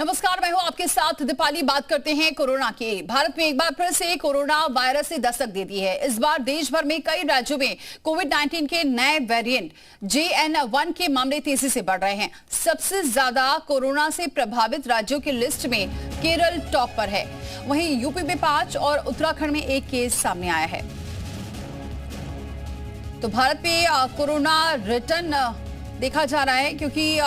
नमस्कार, मैं हूं आपके साथ दीपाली। बात करते हैं कोरोना की। भारत में एक बार फिर से कोरोना वायरस ने दस्तक दे दी है। इस बार देश भर में कई राज्यों में कोविड-19 के नए वेरिएंट JN.1 के मामले तेजी से बढ़ रहे हैं। सबसे ज्यादा कोरोना से प्रभावित राज्यों की लिस्ट में केरल टॉप पर है। वहीं यूपी में 5 और उत्तराखंड में 1 केस सामने आया है। तो भारत में कोरोना रिटर्न देखा जा रहा है, क्योंकि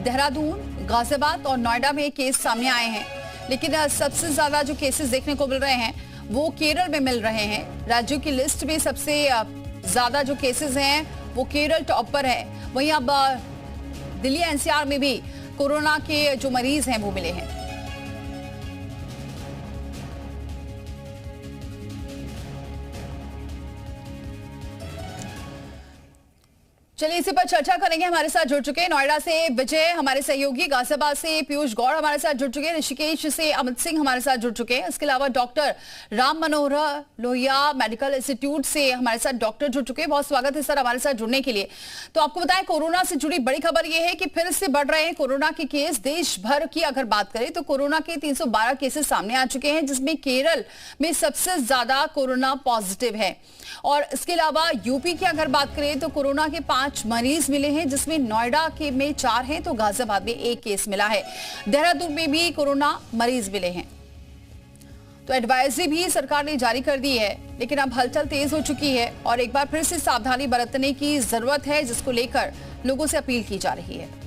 देहरादून, गाजियाबाद और नोएडा में केस सामने आए हैं। लेकिन सबसे ज्यादा जो केसेस देखने को मिल रहे हैं वो केरल में मिल रहे हैं। राज्यों की लिस्ट में सबसे ज्यादा जो केसेस हैं वो केरल टॉप पर है। वहीं अब दिल्ली NCR में भी कोरोना के जो मरीज हैं वो मिले हैं। चलिए इसी पर चर्चा करेंगे। हमारे साथ जुड़ चुके हैं नोएडा से विजय, हमारे सहयोगी, गाजियाबाद से पीयूष गौड़ हमारे साथ जुड़ चुके हैं, ऋषिकेश से अमित सिंह हमारे साथ जुड़ चुके हैं। इसके अलावा doctor Ram Manohar Lohia medical institute से हमारे साथ डॉक्टर जुड़ चुके हैं। बहुत स्वागत है सर हमारे साथ जुड़ने के लिए। तो आपको बताएं, कोरोना से जुड़ी बड़ी खबर यह है कि फिर से बढ़ रहे हैं कोरोना के केस। देश भर की अगर बात करें तो कोरोना के 312 केसेस सामने आ चुके हैं, जिसमें केरल में सबसे ज्यादा कोरोना पॉजिटिव है। और इसके अलावा यूपी की अगर बात करें तो कोरोना के 5 मरीज मिले हैं, जिसमें नोएडा के में 4 हैं तो गाजियाबाद में 1 केस मिला है। देहरादून में भी कोरोना मरीज मिले हैं। तो एडवाइजरी भी सरकार ने जारी कर दी है, लेकिन अब हलचल तेज हो चुकी है और एक बार फिर से सावधानी बरतने की जरूरत है, जिसको लेकर लोगों से अपील की जा रही है।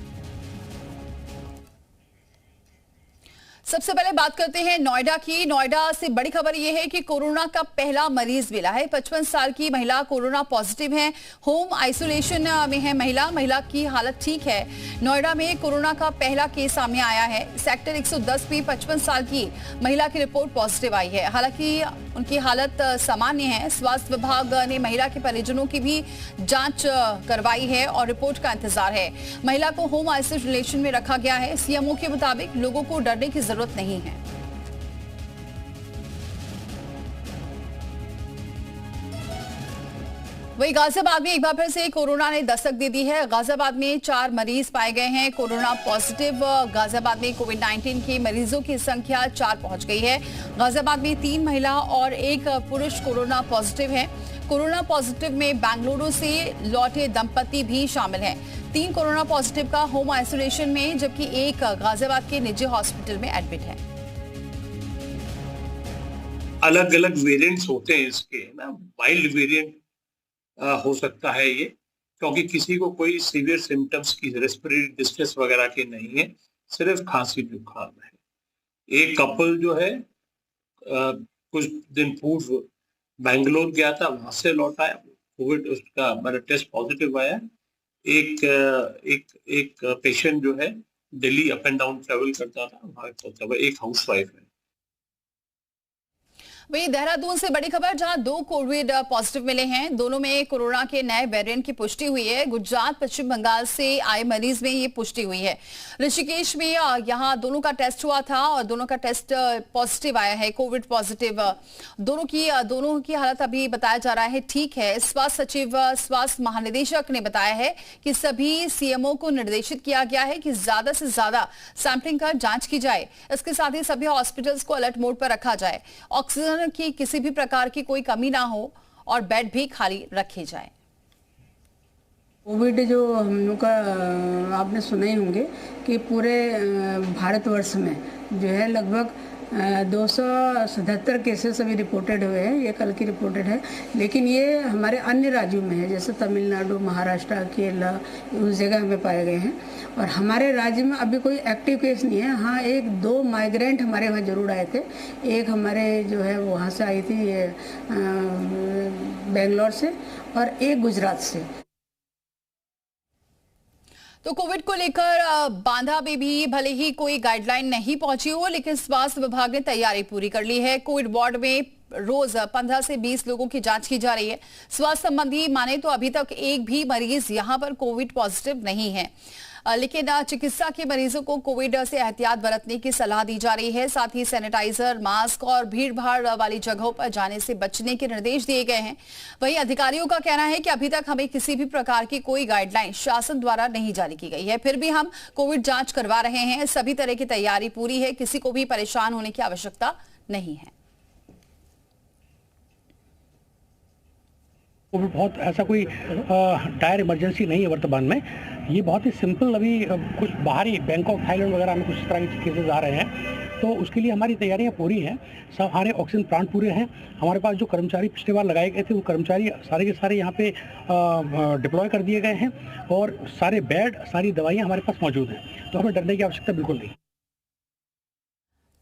सबसे पहले बात करते हैं नोएडा की। नोएडा से बड़ी खबर यह है कि कोरोना का पहला मरीज मिला है। 55 साल की महिला कोरोना पॉजिटिव है, होम आइसोलेशन में है महिला की हालत ठीक है। नोएडा में कोरोना का पहला केस सामने आया है। सेक्टर 110 पे 55 साल की महिला की रिपोर्ट पॉजिटिव आई है। हालांकि उनकी हालत सामान्य है। स्वास्थ्य विभाग ने महिला के परिजनों की भी जांच करवाई है और रिपोर्ट का इंतजार है। महिला को होम आइसोलेशन में रखा गया है। सीएमओ के मुताबिक लोगों को डरने की जरूरत नहीं है। वही गाजियाबाद में एक बार फिर से कोरोना ने दस्तक दे दी है। गाजियाबाद में 4 मरीज पाए गए हैं कोरोना पॉजिटिव। गाजियाबाद में कोविड-19 के मरीजों की संख्या 4 पहुंच गई है। गाजियाबाद में 3 महिला और 1 पुरुष कोरोना पॉजिटिव है। कोरोना पॉजिटिव में बेंगलुरु से लौटे दंपति भी शामिल हैं। 3 कोरोना पॉजिटिव का होम आइसोलेशन में, जबकि 1 गाजियाबाद के निजी हॉस्पिटल में एडमिट है। अलग अलग वेरिएंट्स होते हैं इसके ना, वाइल्ड वेरिएंट हो सकता है ये, क्योंकि किसी को कोई सीवियर सिम्टम्स की रेस्पिरेटरी डिस्ट्रेस वगैरह के नहीं है, सिर्फ खांसी जुकाम है। एक कपल जो है कुछ दिन पूर्व बेंगलोर गया था, वहां से लौटा है, कोविड उसका मेरा टेस्ट पॉजिटिव आया। एक पेशेंट जो है Delhi up and down travel करता था, वहां एक हाउसवाइफ है। वही देहरादून से बड़ी खबर, जहां 2 कोविड पॉजिटिव मिले हैं। दोनों में कोरोना के नए वेरिएंट की पुष्टि हुई है। गुजरात पश्चिम बंगाल से आए मरीज में ये पुष्टि हुई है। ऋषिकेश में यहां दोनों का टेस्ट हुआ था और दोनों का टेस्ट पॉजिटिव आया है, कोविड पॉजिटिव। दोनों की हालत अभी बताया जा रहा है ठीक है। स्वास्थ्य सचिव, स्वास्थ्य महानिदेशक ने बताया है कि सभी सीएमओ को निर्देशित किया गया है कि ज्यादा से ज्यादा सैंपलिंग कर जांच की जाए। इसके साथ ही सभी हॉस्पिटल्स को अलर्ट मोड पर रखा जाए। ऑक्सीजन की किसी भी प्रकार की कोई कमी ना हो और बेड भी खाली रखे जाए। कोविड जो हम लोग का आपने सुने ही होंगे कि पूरे भारतवर्ष में जो है लगभग 277 केसेस अभी रिपोर्टेड हुए हैं। ये कल की रिपोर्टेड है, लेकिन ये हमारे अन्य राज्यों में है, जैसे तमिलनाडु, महाराष्ट्र, केरला, उस जगह में पाए गए हैं। और हमारे राज्य में अभी कोई एक्टिव केस नहीं है। हाँ, 1-2 माइग्रेंट हमारे वहाँ जरूर आए थे। एक हमारे जो है वहाँ से आई थी बेंगलोर से, और एक गुजरात से। तो कोविड को लेकर बांदा में भी भले ही कोई गाइडलाइन नहीं पहुंची हो, लेकिन स्वास्थ्य विभाग ने तैयारी पूरी कर ली है। कोविड वार्ड में रोज 15 से 20 लोगों की जांच की जा रही है। स्वास्थ्य संबंधी माने तो अभी तक एक भी मरीज यहां पर कोविड पॉजिटिव नहीं है। लेकिन चिकित्सा के मरीजों को कोविड से एहतियात बरतने की सलाह दी जा रही है। साथ ही सैनिटाइजर, मास्क और भीड़ भाड़ वाली जगहों पर जाने से बचने के निर्देश दिए गए हैं। वहीं अधिकारियों का कहना है कि अभी तक हमें किसी भी प्रकार की कोई गाइडलाइन शासन द्वारा नहीं जारी की गई है, फिर भी हम कोविड जांच करवा रहे हैं। सभी तरह की तैयारी पूरी है, किसी को भी परेशान होने की आवश्यकता नहीं है। कोविड बहुत ऐसा कोई डायर इमरजेंसी नहीं है वर्तमान में। ये बहुत ही सिंपल, अभी कुछ बाहरी बैंकॉक, थाईलैंड वगैरह में कुछ इस तरह के केसेस आ रहे हैं, तो उसके लिए हमारी तैयारियां पूरी हैं। सब हमारे ऑक्सीजन प्लांट पूरे हैं। हमारे पास जो कर्मचारी पिछली बार लगाए गए थे वो कर्मचारी सारे के सारे यहाँ पे डिप्लॉय कर दिए गए हैं और सारे बेड, सारी दवाइयाँ हमारे पास मौजूद हैं, तो हमें डरने की आवश्यकता बिल्कुल नहीं।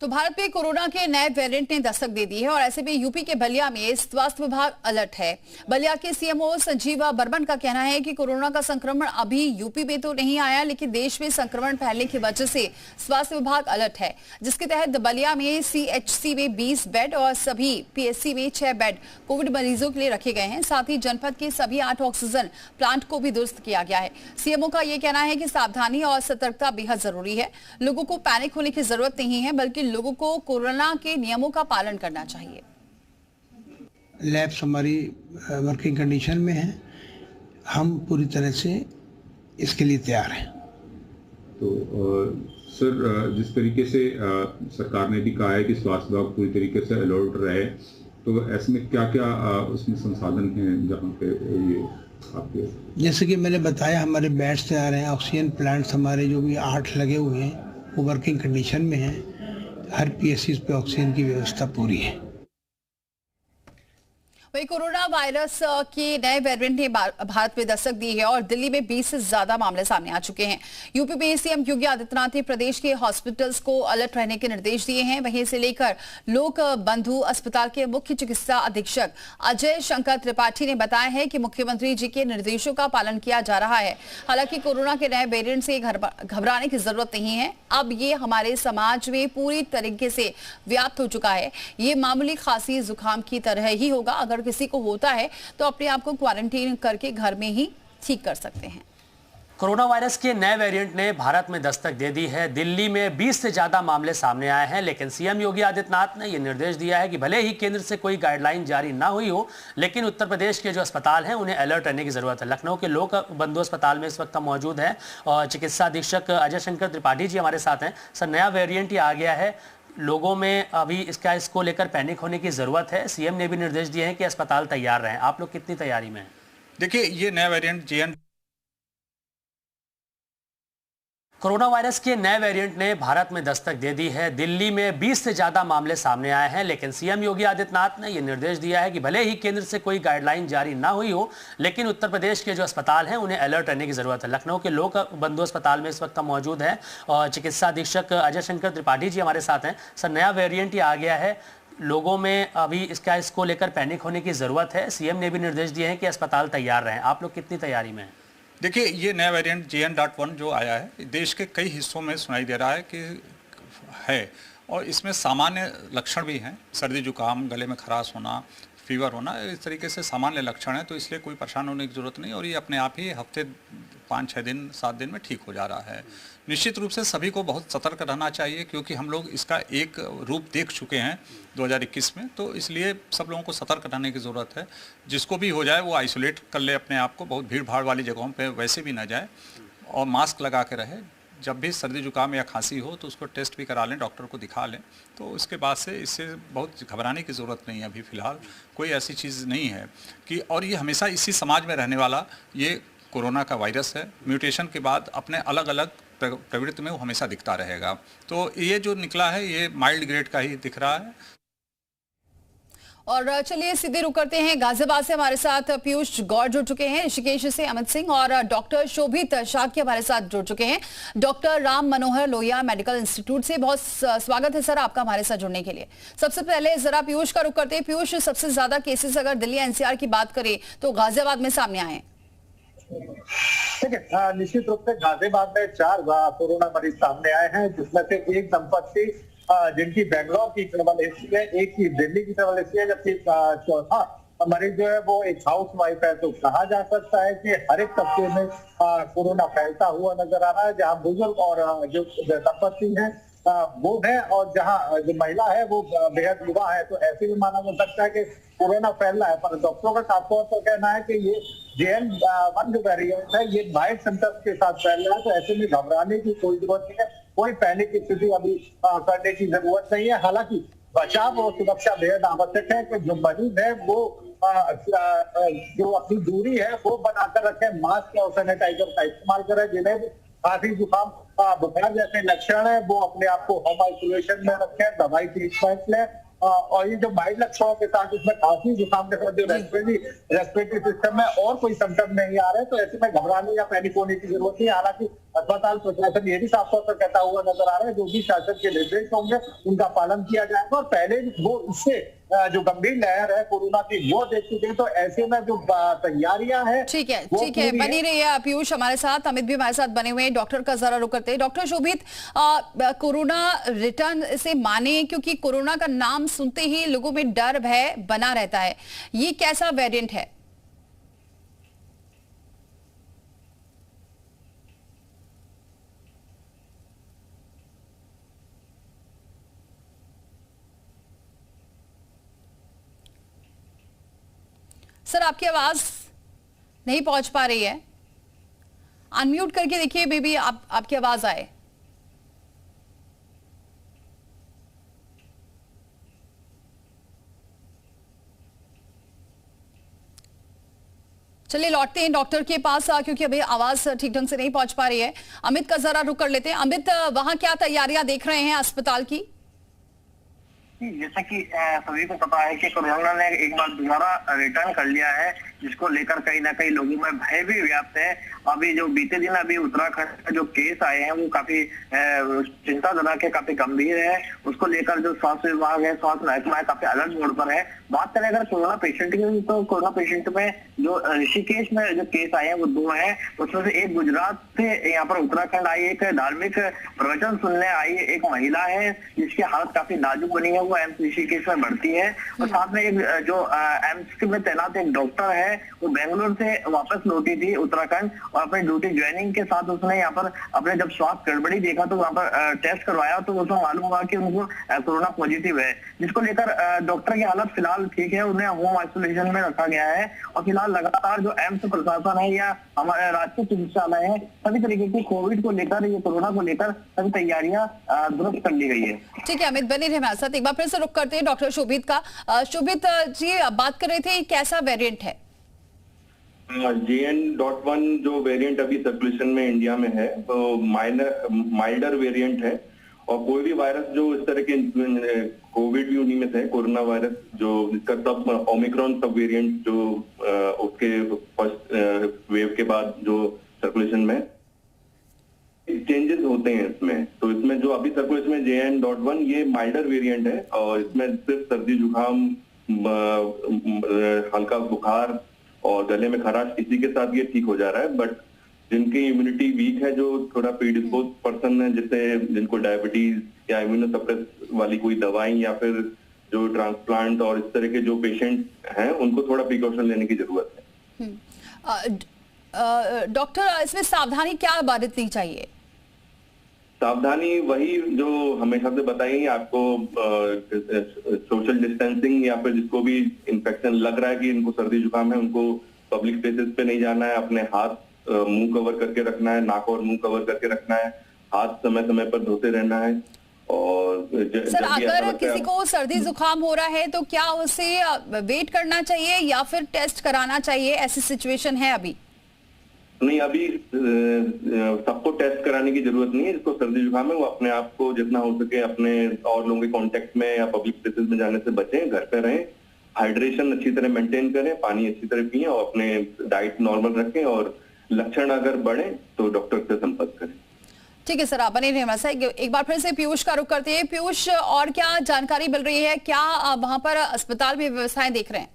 तो भारत में कोरोना के नए वेरिएंट ने दस्तक दे दी है और ऐसे में यूपी के बलिया में स्वास्थ्य विभाग अलर्ट है। बलिया के सीएमओ संजीव बर्मन का कहना है कि कोरोना का संक्रमण अभी यूपी में तो नहीं आया, लेकिन देश में संक्रमण फैलने की वजह से स्वास्थ्य विभाग अलर्ट है, जिसके तहत बलिया में सीएचसी में 20 बेड और सभी पीएचसी में 6 बेड कोविड मरीजों के लिए रखे गए हैं। साथ ही जनपद के सभी 8 ऑक्सीजन प्लांट को भी दुरुस्त किया गया है। सीएमओ का यह कहना है कि सावधानी और सतर्कता बेहद जरूरी है। लोगों को पैनिक होने की जरूरत नहीं है, बल्कि लोगों को कोरोना के नियमों का पालन करना चाहिए। लैब्स हमारी वर्किंग कंडीशन में है, हम पूरी तरह से इसके लिए तैयार हैं। तो सर, जिस तरीके से सरकार ने भी कहा है कि स्वास्थ्य विभाग पूरी तरीके से अलर्ट रहे, तो ऐसे में क्या क्या उसमें संसाधन हैं जहाँ पे ये आपके, जैसे कि मैंने बताया, हमारे बेड्स तैयार हैं, ऑक्सीजन प्लांट्स हमारे जो भी 8 लगे हुए हैं वो वर्किंग कंडीशन में हैं। हर पीएससी पे ऑक्सीजन की व्यवस्था पूरी है। वही कोरोना वायरस के नए वेरिएंट ने भारत में दस्तक दी है और दिल्ली में 20 से ज्यादा मामले सामने आ चुके हैं। यूपी में सीएम योगी आदित्यनाथ ने प्रदेश के हॉस्पिटल्स को अलर्ट रहने के निर्देश दिए हैं। वहीं से लेकर लोक बंधु अस्पताल के मुख्य चिकित्सा अधीक्षक अजय शंकर त्रिपाठी ने बताया है कि मुख्यमंत्री जी के निर्देशों का पालन किया जा रहा है। हालांकि कोरोना के नए वेरिएंट से घबराने की जरूरत नहीं है। अब ये हमारे समाज में पूरी तरीके से व्याप्त हो चुका है। ये मामूली खांसी जुकाम की तरह ही होगा। अगर किसी को होता है तो अपने आप को क्वारंटीन करके घर में ही ठीक कर सकते हैं। कोरोना वायरस के नए वेरिएंट ने भारत में दस्तक दे दी है। दिल्ली में 20 से ज्यादा मामले सामने आए हैं, लेकिन सीएम योगी आदित्यनाथ ने यह निर्देश दिया है कि भले ही केंद्र से कोई गाइडलाइन जारी ना हुई हो, लेकिन उत्तर प्रदेश के जो अस्पताल हैं उन्हें अलर्ट रहने की जरूरत है। लखनऊ के लोक बंधु अस्पताल में इस वक्त हम मौजूद हैं और चिकित्सा अधीक्षक अजय शंकर त्रिपाठी जी हमारे साथ हैं। सर, नया वेरिएंट ही आ गया है, लोगों में अभी इसको लेकर पैनिक होने की ज़रूरत है। सीएम ने भी निर्देश दिए हैं कि अस्पताल तैयार रहें। आप लोग कितनी तैयारी में हैं? देखिए, ये नया वेरिएंट कोरोना वायरस के नए वेरिएंट ने भारत में दस्तक दे दी है। दिल्ली में 20 से ज्यादा मामले सामने आए हैं, लेकिन सीएम योगी आदित्यनाथ ने यह निर्देश दिया है कि भले ही केंद्र से कोई गाइडलाइन जारी ना हुई हो, लेकिन उत्तर प्रदेश के जो अस्पताल हैं उन्हें अलर्ट रहने की जरूरत है। लखनऊ के लोक बंधु अस्पताल में इस वक्त हम मौजूद हैं और चिकित्सा अधीक्षक अजय शंकर त्रिपाठी जी हमारे साथ हैं। सर, नया वेरिएंट ही आ गया है, लोगों में अभी इसको लेकर पैनिक होने की जरूरत है। सीएम ने भी निर्देश दिए हैं कि अस्पताल तैयार रहें। आप लोग कितनी तैयारी में हैं? देखिए, ये नया वेरिएंट JN.1 जो आया है, देश के कई हिस्सों में सुनाई दे रहा है कि है, और इसमें सामान्य लक्षण भी हैं। सर्दी जुकाम, गले में खराश होना, फीवर होना, इस तरीके से सामान्य लक्षण है, तो इसलिए कोई परेशान होने की ज़रूरत नहीं और ये अपने आप ही हफ्ते 5-6 दिन 7 दिन में ठीक हो जा रहा है। निश्चित रूप से सभी को बहुत सतर्क रहना चाहिए, क्योंकि हम लोग इसका एक रूप देख चुके हैं 2021 में, तो इसलिए सब लोगों को सतर्क रहने की ज़रूरत है। जिसको भी हो जाए वो आइसोलेट कर ले अपने आप को, बहुत भीड़ भाड़ वाली जगहों पे वैसे भी ना जाए और मास्क लगा के रहे। जब भी सर्दी जुकाम या खांसी हो तो उसको टेस्ट भी करा लें, डॉक्टर को दिखा लें। तो उसके बाद से इससे बहुत घबराने की ज़रूरत नहीं है। अभी फ़िलहाल कोई ऐसी चीज़ नहीं है कि, और ये हमेशा इसी समाज में रहने वाला ये कोरोना का वायरस है। म्यूटेशन के बाद अपने अलग अलग प्रवृत्ति में वो हमेशा दिखता रहेगा। तो ये जो निकला है ये माइल्ड ग्रेड का ही दिख रहा है। और चलिए सीधे रुक करते हैं गाजियाबाद से। हमारे साथ पीयूष गौड़ जुड़ चुके हैं, ऋषिकेश से अमित सिंह और डॉक्टर शोभित शाक्य हमारे साथ जुड़ चुके हैं doctor Ram Manohar Lohia medical institute से। बहुत स्वागत है सर आपका हमारे साथ जुड़ने के लिए। सबसे पहले जरा पीयूष का रुक करते हैं। पीयूष, सबसे ज्यादा केसेस अगर दिल्ली एनसीआर की बात करें तो गाजियाबाद में सामने आए। ठीक है, निश्चित रूप से गाजियाबाद में 4 कोरोना मरीज सामने आए हैं, जिसमें से एक दंपत्ति जिनकी बेंगलोर की ट्रेवल हिस्ट्री है, एक की दिल्ली की ट्रेवल हिस्ट्री है, जबकि चौथा मरीज जो है वो एक हाउस वाइफ है, तो कहा जा सकता है कि हर एक तबके में कोरोना फैलता हुआ नजर आ रहा है। जहाँ बुजुर्ग और जो दंपत्ति है वो है, और जहाँ जो महिला है वो बेहद युवा है, तो ऐसे भी माना जा सकता है कि कोरोना फैल रहा है। पर डॉक्टरों का साफ तौर पर कहना है कि ये JN.1 जो वेरिएंट है ये माइल्ड सिम्टम्स के साथ फैल रहा है, तो ऐसे में घबराने की कोई जरूरत नहीं है, कोई पैनिक की स्थिति अभी करने की जरूरत नहीं है। हालांकि बचाव और सुरक्षा बेहद आवश्यक है कि जो मरीज है वो जो अपनी दूरी है वो बनाकर रखें, मास्क और सैनिटाइजर का इस्तेमाल करें। जिन्हें भी खांसी जुकाम बुखार जैसे लक्षण है वो अपने आप को होम आइसोलेशन में रखें, दवाई ट्रीटमेंट लें। और ये जो माइल्ड लक्षणों के साथ इसमें खांसी जुकाम के साथ जो रेस्पिरेटरी सिस्टम में और कोई सिम्टम नहीं आ रहे, तो ऐसे में घबराने या पैनिक होने की जरूरत नहीं है। हालांकि अस्पताल प्रशासन ये भी साफ तौर पर कहता हुआ नजर आ रहा है जो भी शासन के निर्देश होंगे उनका पालन किया जाएगा। और पहले वो इससे जो गंभीर लहर है कोरोना की वो देख चुके हैं, तो ऐसे में जो तैयारियां हैं ठीक है बनी रही है। पीयूष हमारे साथ, अमित भी हमारे साथ बने हुए हैं। डॉक्टर का जरा रुक करते हैं। डॉक्टर शोभित, कोरोना रिटर्न से माने, क्योंकि कोरोना का नाम सुनते ही लोगों में डर भय बना रहता है, ये कैसा वेरिएंट है? सर आपकी आवाज नहीं पहुंच पा रही है, अनम्यूट करके देखिए बेबी, आपकी आवाज आए। चलिए लौटते हैं डॉक्टर के पास, क्योंकि अभी आवाज ठीक ढंग से नहीं पहुंच पा रही है। अमित का जरा रुक कर लेते हैं। अमित, वहां क्या तैयारियां देख रहे हैं अस्पताल की? जैसा कि सभी को पता है कि कोरोना ने एक बार दोबारा रिटर्न कर लिया है, जिसको लेकर कहीं ना कहीं लोगों में भय भी व्याप्त है। अभी जो बीते दिन अभी उत्तराखंड में जो केस आए हैं वो काफी चिंताजनक है, काफी गंभीर है। उसको लेकर जो स्वास्थ्य विभाग है, स्वास्थ्य महकमा है, काफी अलर्ट मोड पर है। बात करें अगर कोरोना पेशेंट की, तो कोरोना पेशेंट में जो ऋषिकेश में जो केस आए हैं वो 2 हैं। उसमें से एक गुजरात से यहाँ पर उत्तराखंड आई, एक धार्मिक प्रवचन सुनने आई एक महिला है जिसकी हालत काफी नाजुक बनी है, वो एम्स ऋषिकेश में भर्ती है। और साथ में एक जो एम्स में तैनात एक डॉक्टर है, वो बेंगलोर से वापस लौटी थी उत्तराखंड, और अपनी ड्यूटी ज्वाइनिंग के साथ उसने यहाँ पर अपने जब स्वास्थ्य गड़बड़ी देखा तो वहाँ पर टेस्ट करवाया, तो उसमें मालूम हुआ कि उनको कोरोना पॉजिटिव है, जिसको लेकर डॉक्टर की हालत फिलहाल ठीक है, उन्हें होम आइसोलेशन में रखा गया है। और फिलहाल लगातार जो एम्स प्रशासन है या हमारे राष्ट्रीय चिकित्सालय है, सभी तरीके की कोविड को लेकर, ये कोरोना को लेकर सभी तैयारियां दुरुस्त कर ली गई है। ठीक है अमित, बने रहे हमारे साथ। एक बार फिर से रुक करते हैं डॉक्टर शोभित का। शोभित जी, बात कर रहे थे कैसा वेरिएंट है? JN.1 जो वेरिएंट अभी सर्कुलेशन में इंडिया में है तो माइल्डर वेरिएंट है, और कोई भी वायरस जो इस तरह के कोविड भी उन्हीं में से है, कोरोना वायरस जो इसका सब ओमिक्रॉन सब वेरिएंट जो उसके फर्स्ट वेव के बाद जो सर्कुलेशन में चेंजेस होते हैं इसमें। तो इसमें जो अभी सर्कुलेशन में JN.1 ये माइल्डर वेरिएंट है, और इसमें सिर्फ सर्दी जुकाम, हल्का बुखार और गले में खराश, इसी के साथ ये ठीक हो जा रहा है। बट जिनकी इम्यूनिटी वीक है, जो थोड़ा प्रीडिस्पोज पर्सन है, जैसे जिनको डायबिटीज या इम्यूनोसप्रेस वाली कोई दवाई, या फिर जो ट्रांसप्लांट और इस तरह के जो पेशेंट हैं, उनको थोड़ा प्रिकॉशन लेने की जरूरत है। डॉक्टर, इसमें सावधानी क्या बरतनी चाहिए? सावधानी वही जो हमेशा से बताई आपको, सोशल डिस्टेंसिंग, या फिर जिसको भी इन्फेक्शन लग रहा है कि इनको सर्दी जुकाम है, उनको पब्लिक प्लेसेस पे नहीं जाना है, अपने हाथ मुंह कवर करके रखना है, नाक और मुंह कवर करके रखना है, हाथ समय समय पर धोते रहना है। और सर अगर किसी को सर्दी जुकाम हो रहा है तो क्या उसे वेट करना चाहिए या फिर टेस्ट कराना चाहिए? ऐसी सिचुएशन है अभी? नहीं, अभी सबको टेस्ट कराने की जरूरत नहीं है। जिसको सर्दी जुकाम है वो अपने आप को जितना हो सके अपने और लोगों के कांटेक्ट में या पब्लिक प्लेसेस में जाने से बचें, घर पे रहें, हाइड्रेशन अच्छी तरह मेंटेन करें, पानी अच्छी तरह पिएं और अपने डाइट नॉर्मल रखें, और लक्षण अगर बढ़े तो डॉक्टर से संपर्क करें। ठीक है सर, आप बने रहिए हमारे साथ। एक बार फिर से पीयूष का रुख करते हैं। पीयूष, और क्या जानकारी मिल रही है, क्या वहां पर अस्पताल में व्यवस्थाएं देख रहे हैं?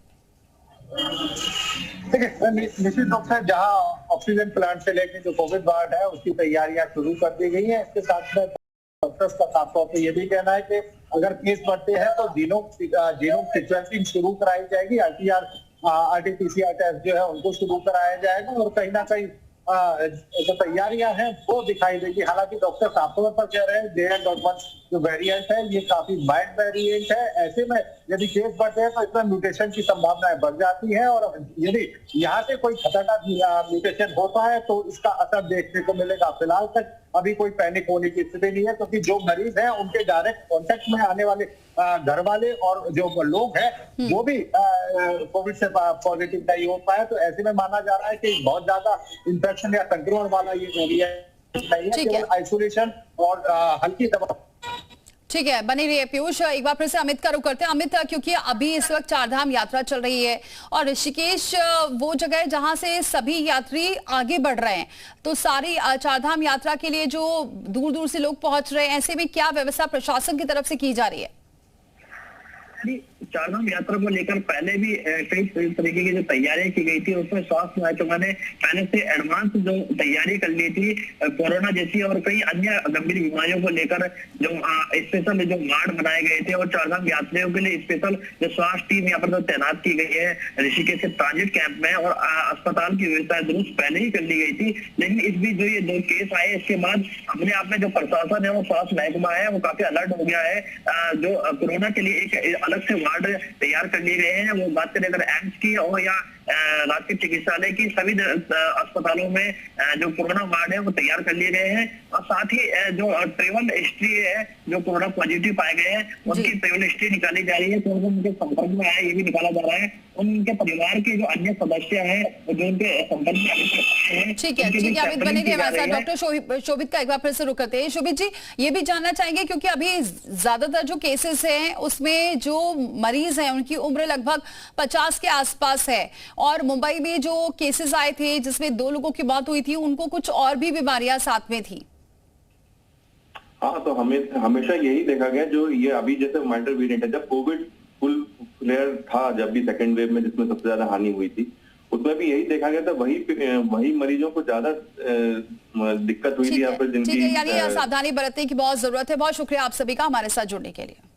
देखिए, निश्चित रूप से जहां ऑक्सीजन प्लांट से लेकर जो कोविड वार्ड है उसकी तैयारियां शुरू कर दी गई है। इसके साथ में डॉक्टर्स का साफ तौर पर यह भी कहना है कि अगर केस बढ़ते हैं तो जीनोम सीक्वेंसिंग शुरू कराई जाएगी, RT-PCR RT-PCR टेस्ट जो है उनको शुरू कराया जाएगा और कहीं ना कहीं जो तैयारियां हैं वो दिखाई देगी। हालांकि डॉक्टर साफ तौर पर कह रहे हैं JN.1 जो वेरिएंट है ये काफी माइल्ड वेरिएंट है, ऐसे में यदि केस बढ़ते हैं तो इसमें म्यूटेशन की संभावनाएं बढ़ जाती है और यदि यहाँ से कोई खतरनाक म्यूटेशन होता है तो इसका असर देखने को मिलेगा। फिलहाल तक अभी कोई पैनिक होने की स्थिति नहीं है, क्योंकि जो मरीज हैं उनके डायरेक्ट कॉन्टेक्ट में आने वाले घर वाले और जो लोग हैं वो भी कोविड से पॉजिटिव नहीं हो पाए, तो ऐसे में माना जा रहा है कि बहुत ज्यादा इंफेक्शन या संक्रमण वाला ये वेरिएंट नहीं है, केवल आइसोलेशन और हल्की दवा। ठीक है, बनी रहिए पीयूष। एक बार फिर से अमित का रुख करते हैं। अमित, क्योंकि अभी इस वक्त चारधाम यात्रा चल रही है और ऋषिकेश वो जगह है जहां से सभी यात्री आगे बढ़ रहे हैं, तो सारी चारधाम यात्रा के लिए जो दूर दूर से लोग पहुंच रहे हैं, ऐसे में क्या व्यवस्था प्रशासन की तरफ से की जा रही है? चारधाम यात्रा को लेकर पहले भी कई तरीके की जो तैयारियां की गई थी, उसमें स्वास्थ्य महकमा ने पहले से एडवांस जो तैयारी कर ली थी कोरोना जैसी और कई अन्य गंभीर बीमारियों को लेकर जो स्पेशल जो वार्ड बनाए गए थे और चारधाम यात्रियों के लिए स्पेशल जो स्वास्थ्य टीम यहाँ पर तैनात की गई है ऋषिकेश के ट्रांजिट कैंप में, और अस्पताल की व्यवस्था दुरुस्त पहले ही कर ली गई थी। लेकिन इस बीच जो ये 2 केस आए इसके बाद अपने आप में जो प्रशासन है वो स्वास्थ्य महकमा है वो काफी अलर्ट हो गया है। जो कोरोना के लिए एक अलग से वार्ड तैयार कर लिए गए हैं, वो बात करें अगर एम्स की और या राष्ट्रीय चिकित्सालय की, सभी अस्पतालों में जो कोरोना वार्ड है वो तैयार कर लिए गए हैं। और साथ ही जो ट्रेवल हिस्ट्री है जो कोरोना पॉजिटिव पाए गए हैं उनकी ट्रेवल हिस्ट्री निकाली जा रही है, कौन कौन उनके संपर्क में आया ये भी निकाला जा रहा है। उनके परिवार के जो अन्य सदस्य हैं जो उनके संपर्क में आए। ठीक है अमित, बने रहिए हमारे साथ। डॉक्टर शोभित का एक बार फिर से रुख करते हैं। शोभित जी, ये भी जानना चाहेंगे क्योंकि अभी ज्यादातर जो केसेस हैं उसमें जो मरीज हैं उनकी उम्र लगभग 50 के आसपास है, और मुंबई में जो केसेस आए थे जिसमें 2 लोगों की मौत हुई थी उनको कुछ और भी बीमारियां साथ में थी। हाँ, तो हमेशा यही देखा गया, जो ये अभी जैसे माइल्डर वेरिएंट है, जब कोविड फुल फ्लेयर था, जब भी सेकेंड वेव में जिसमें सबसे ज्यादा हानि हुई थी, उसमें भी यही देखा गया था, वही मरीजों को ज्यादा दिक्कत हुई थी यहाँ पर जिनकी। यानी सावधानी बरतने की बहुत जरूरत है। बहुत शुक्रिया आप सभी का हमारे साथ जुड़ने के लिए।